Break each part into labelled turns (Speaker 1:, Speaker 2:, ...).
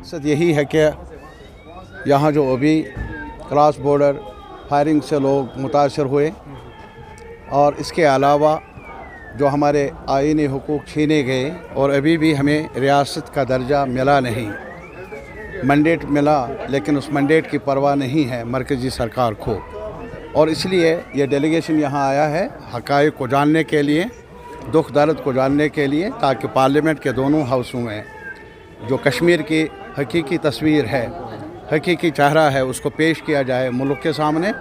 Speaker 1: मकसद यही है कि यहाँ जो अभी क्रॉस बॉर्डर फायरिंग से लोग मुतासर हुए और इसके अलावा जो हमारे आईनी हुकूक छीने गए और अभी भी हमें रियासत का दर्जा मिला नहीं, मैंडेट मिला लेकिन उस मैंडेट की परवाह नहीं है मरकज़ी सरकार को, और इसलिए ये डेलीगेशन यहाँ आया है हक़ाइक़ को जानने के लिए, दुख दर्द को जानने के लिए, ताकि पार्लियामेंट के दोनों हाउसों में जो कश्मीर की हकीकी तस्वीर है, हकीकी चेहरा है, उसको पेश किया जाए मुल्क के सामने।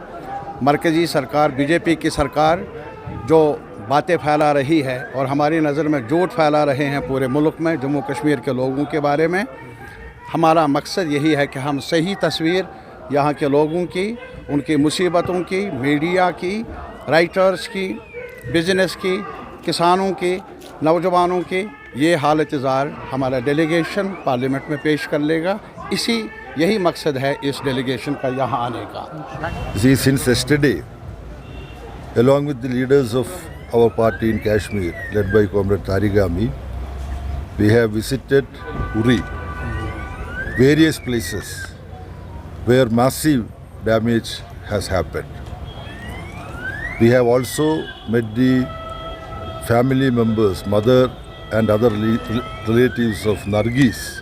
Speaker 1: मरकज़ी सरकार, बीजेपी की सरकार जो बातें फैला रही है और हमारी नज़र में झूठ फैला रहे हैं पूरे मुल्क में जम्मू कश्मीर के लोगों के बारे में, हमारा मकसद यही है कि हम सही तस्वीर यहाँ के लोगों की, उनकी मुसीबतों की, मीडिया की, राइटर्स की, बिजनेस की, किसानों की, नौजवानों की, ये हालत ज़ार हमारा डेलीगेशन पार्लियामेंट में पेश कर लेगा। यही मकसद है इस डेलीगेशन का यहाँ आने का।
Speaker 2: Since yesterday, along with the leaders of our party in Kashmir, led by Comrade Tariq M.A, we have visited Uri, various places where massive damage has happened. We have also met the family members, mother and other relatives of Nargis,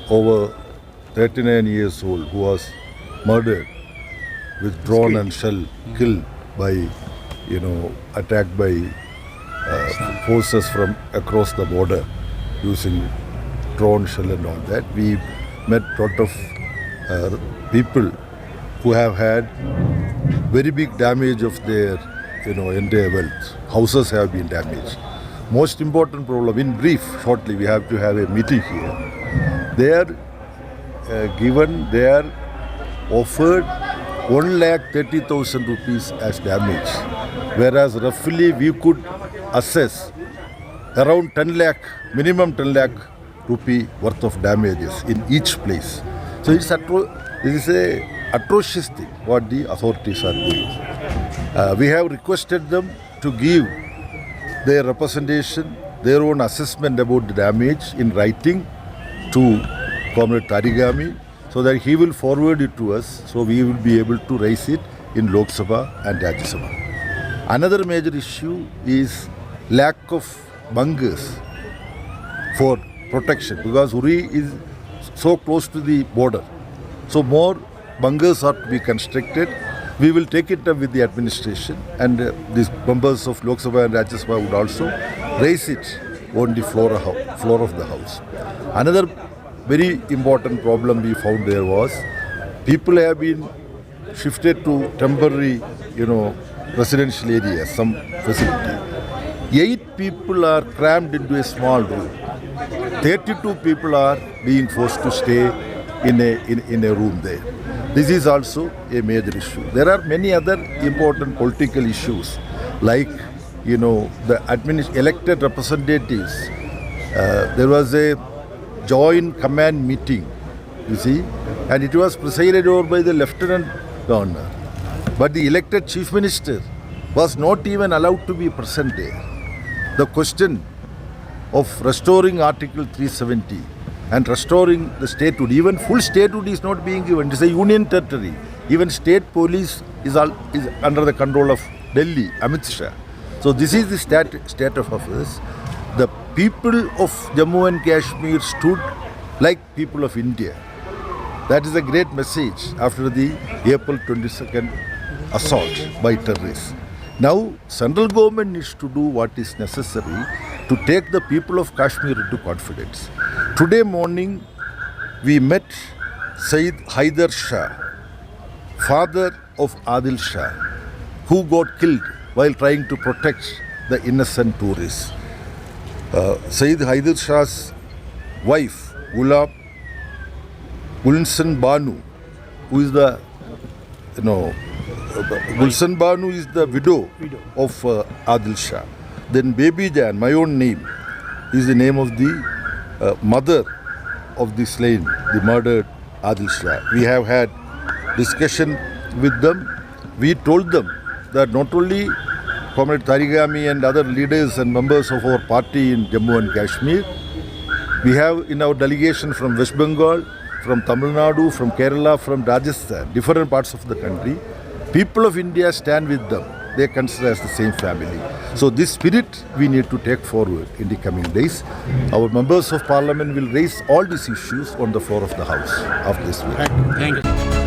Speaker 2: over 39 years old, who was murdered with drone and shell, killed by, attacked by forces from across the border using drone, shell and all that. We met a lot of people who have had very big damage of their, entire wealth. Houses have been damaged. Most important problem, in brief, shortly, we have to have a meeting here. They are they are offered 1,30,000 rupees as damage, whereas roughly we could assess around 10 lakh, minimum 10 lakh rupee worth of damages in each place. So this is a atrocious thing what the authorities are doing. We have requested them to give their representation, their own assessment about the damage in writing to Comrade Tariq M.A, so that he will forward it to us, so we will be able to raise it in Lok Sabha and Rajya Sabha. Another major issue is lack of bunkers for protection, because Uri is so close to the border. So more bunkers are to be constructed. We will take it up with the administration, and these members of Lok Sabha and Rajya Sabha would also raise it on the floor of the house. Another very important problem we found there was people have been shifted to temporary, residential areas, some facility. 8 people are crammed into a small room. 32 people are being forced to stay in a room there. This is also a major issue. There are many other important political issues, like the elected representatives. There was a joint command meeting, and it was presided over by the Lieutenant Governor. But the elected Chief Minister was not even allowed to be present there. The question of restoring Article 370 and restoring the statehood, even full statehood is not being given. It is a union territory. Even state police is under the control of Delhi, Amit Shah. So this is the state of affairs. The people of Jammu and Kashmir stood like people of India. That is a great message after the April 22nd assault by terrorists. Now, central government needs to do what is necessary to take the people of Kashmir into confidence. Today morning, we met Sayyid Haider Shah, father of Adil Shah, who got killed while trying to protect the innocent tourists. Sayyid Haider Shah's wife, Gulsan Banu, who is the, Gulsan Banu is the widow of Adil Shah. Then Baby Jan, my own name, is the name of the mother of the slain, the murdered Adil Shah. We have had discussion with them. We told them that not only Comrade Tariq M.A and other leaders and members of our party in Jammu and Kashmir, We have in our delegation from West Bengal, from Tamil Nadu, from Kerala, from Rajasthan, different parts of the country. People of India stand with them. They consider as the same family. So this spirit we need to take forward in the coming days. Our members of parliament will raise all these issues on the floor of the house after this week.
Speaker 3: Thank you.